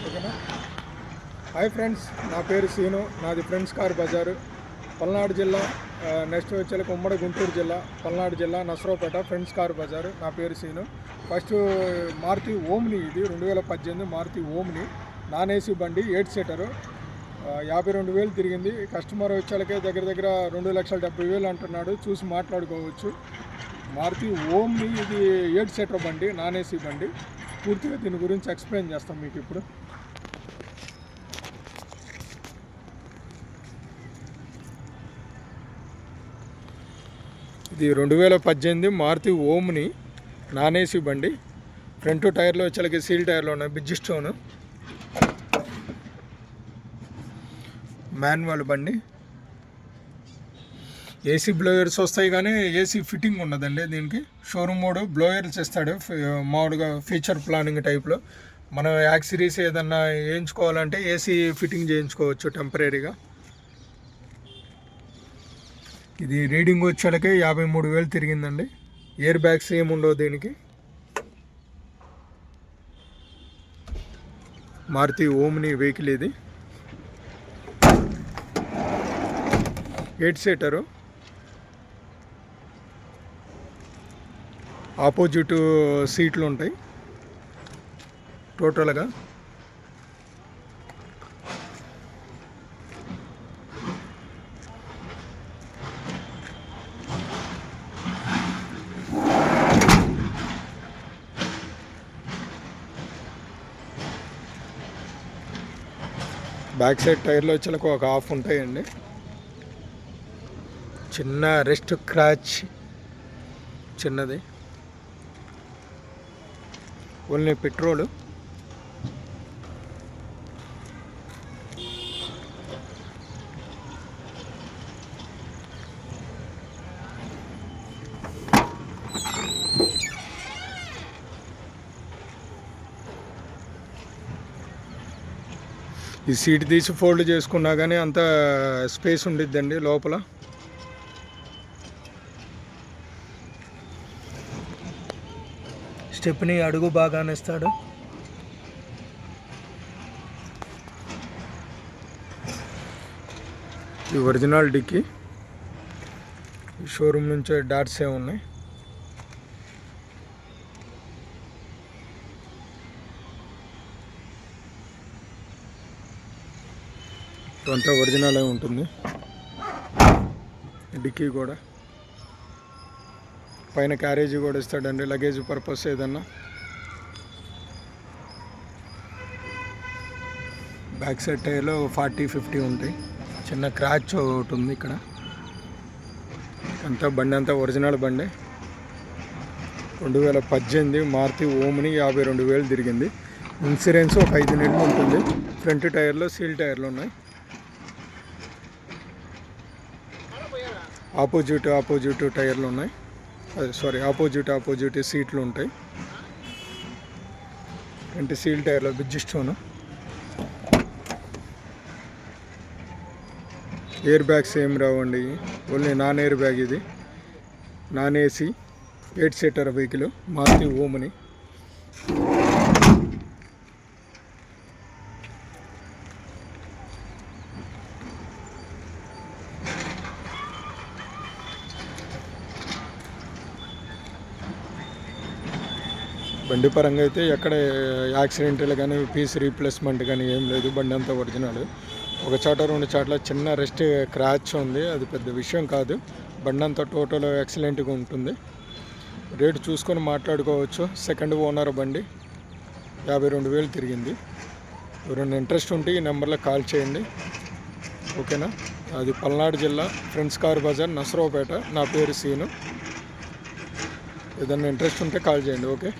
ఓకేనా. Hi friends, నా పేరు సీను, నాది ఫ్రెండ్స్ కార్ బజారు, పల్నాడు జిల్లా. నెక్స్ట్ వచ్చేలకు ఉమ్మడి గుంటూరు జిల్లా, పల్నాడు జిల్లా, నసరావుపేట, ఫ్రెండ్స్ కార్ బజారు. నా పేరు సీను. ఫస్ట్ మారుతి ఓమ్ని, ఇది 2018 మారుతి ఓమ్ని నాన్ ఏసీ బండి, 8 సీటరు, 52,000 తిరిగింది. కస్టమర్ వచ్చేలకే దగ్గర దగ్గర 2,70,000 అంటున్నాడు. చూసి మాట్లాడుకోవచ్చు. మారుతి ఓమ్ని, ఇది 8 సీటర్ బండి, నాన్ ఏసీ బండి. పూర్తిగా దీని గురించి ఎక్స్ప్లెయిన్ చేస్తాం మీకు ఇప్పుడు. ఇది 2018 మారుతి ఓమ్ని నాన్ ఏసీ బండి. ఫ్రంట్ టైర్లో వచ్చేలకి సీల్ టైర్లో ఉన్నాయి, బ్రిడ్జ్ స్టోన్. మాన్యువల్ బండి. ఏసీ బ్లోయర్స్ వస్తాయి కానీ ఏసీ ఫిట్టింగ్ ఉండదండి దీనికి. షోరూమ్ మోడ్ బ్లోయర్స్ ఇస్తాడు మామూలుగా ఫీచర్ ప్లానింగ్ టైప్లో. మనం యాక్సరీస్ ఏదన్నా వేయించుకోవాలంటే ఏసీ ఫిట్టింగ్ చేయించుకోవచ్చు టెంపరీగా. ఇది రీడింగ్ వచ్చేలకే 53,000 తిరిగిందండి. ఎయిర్ బ్యాగ్స్ ఏముండవు దీనికి. మారుతి ఓమ్ని వెహికల్ ఇది, 8 సీటరు. ఆపోజిట్ సీట్లు ఉంటాయి టోటల్గా. బ్యాక్ సైడ్ టైర్లో వచ్చేలకు ఒక హాఫ్ ఉంటాయండి. చిన్న రెస్ట్ క్రాచ్, చిన్నది, ఓన్లీ పెట్రోలు. ఈ సీట్ తీసి ఫోల్డ్ చేసుకున్నా కానీ అంత స్పేస్ ఉండిద్దండి లోపల. స్టెప్ని అడుగు బాగానే ఇస్తాడు. ఈ ఒరిజినల్ డిక్కీ, షోరూమ్ నుంచే డాట్స్ ఏ ఉన్నాయి. అంతా ఒరిజినల్ ఉంటుంది. డిక్కీ కూడా పైన క్యారేజీ కూడా ఇస్తాడండి, లగేజ్ పర్పస్ ఏదన్నా. బ్యాక్ సైడ్ టైర్లో 40-50 ఉంటాయి. చిన్న క్రాచ్ ఒకటి ఉంది ఇక్కడ. అంతా బండి అంతా ఒరిజినల్ బండి. 2018 మారుతి ఓమ్ని 52,000 తిరిగింది. ఇన్సూరెన్స్ ఒక 5 నెలలు ఉంటుంది. ఫ్రంట్ టైర్లో సీల్ టైర్లు ఉన్నాయి. ఆపోజిట్ టైర్లు ఉన్నాయి. సారీ, ఆపోజిట్ సీట్లు ఉంటాయి. అంటే సీల్ టైర్లో బ్రిడ్జ్ స్టోన్. ఎయిర్ బ్యాగ్స్ ఏం రావండి, ఓన్లీ నాన్ ఎయిర్ బ్యాగ్. ఇది non AC 8 seater vehicle, Maruti Omni. బండి పరంగా అయితే ఎక్కడ యాక్సిడెంట్లు కానీ పీస్ రీప్లేస్మెంట్ కానీ ఏం లేదు. బండి అంతా ఒరిజినల్. ఒక చోట 2 చోట్ల చిన్న రెస్ట్ క్రాచ్ ఉంది, అది పెద్ద విషయం కాదు. బండి అంతా టోటల్ ఎక్సలెంట్గా ఉంటుంది. రేటు చూసుకొని మాట్లాడుకోవచ్చు. సెకండ్ ఓనర్ బండి, 52,000 తిరిగింది. ఎవరైనా ఇంట్రెస్ట్ ఉంటే ఈ నెంబర్లో కాల్ చేయండి, ఓకేనా. అది పల్నాడు జిల్లా, ఫ్రెండ్స్ కార్ బజార్, నసరావుపేట. నా పేరు సీను. ఏదైనా ఇంట్రెస్ట్ ఉంటే కాల్ చేయండి, ఓకే.